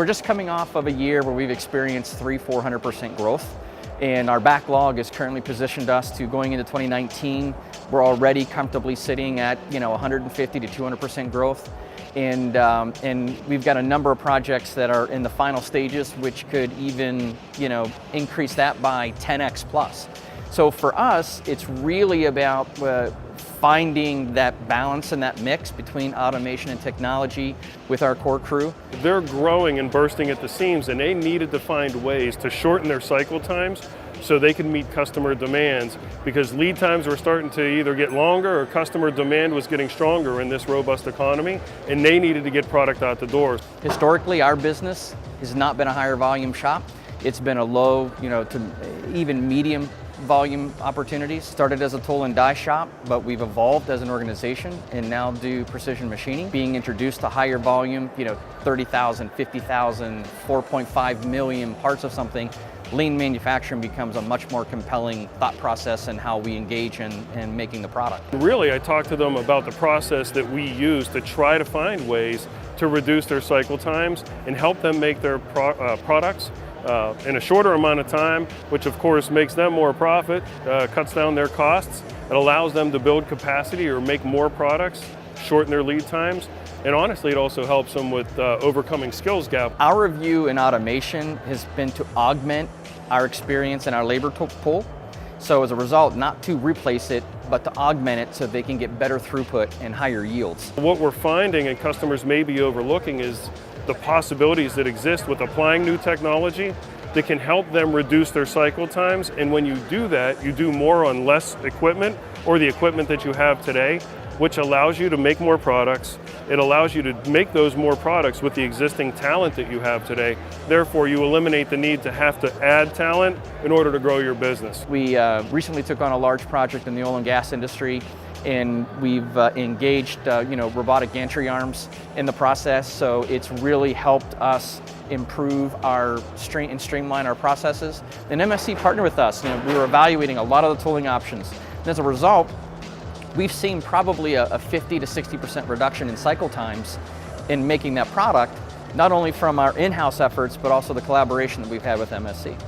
We're just coming off of a year where we've experienced 400% growth, and our backlog has currently positioned us to going into 2019. We're already comfortably sitting at 150 to 200% growth, and we've got a number of projects that are in the final stages, which could even increase that by 10x plus. So for us, it's really about finding that balance and that mix between automation and technology with our core crew. They're growing and bursting at the seams, and they needed to find ways to shorten their cycle times so they can meet customer demands, because lead times were starting to either get longer or customer demand was getting stronger in this robust economy, and they needed to get product out the doors. Historically, our business has not been a higher volume shop. It's been a low, to even medium volume opportunities. Started as a tool and die shop, but we've evolved as an organization and now do precision machining. Being introduced to higher volume, 30,000, 50,000, 4.5 million parts of something, lean manufacturing becomes a much more compelling thought process in how we engage in making the product. Really, I talk to them about the process that we use to try to find ways to reduce their cycle times and help them make their products in a shorter amount of time, which of course makes them more profit, cuts down their costs. It allows them to build capacity or make more products, shorten their lead times, and honestly it also helps them with overcoming skills gap. Our view in automation has been to augment our experience in our labor pool. So as a result, not to replace it, but to augment it so they can get better throughput and higher yields. What we're finding and customers may be overlooking is the possibilities that exist with applying new technology that can help them reduce their cycle times. And when you do that, you do more on less equipment or the equipment that you have today, which allows you to make more products. It allows you to make those more products with the existing talent that you have today. Therefore, you eliminate the need to have to add talent in order to grow your business. We recently took on a large project in the oil and gas industry, and we've engaged robotic gantry arms in the process, so it's really helped us improve and streamline our processes. And MSC partnered with us. We were evaluating a lot of the tooling options, and as a result, we've seen probably a 50 to 60% reduction in cycle times in making that product, not only from our in-house efforts, but also the collaboration that we've had with MSC.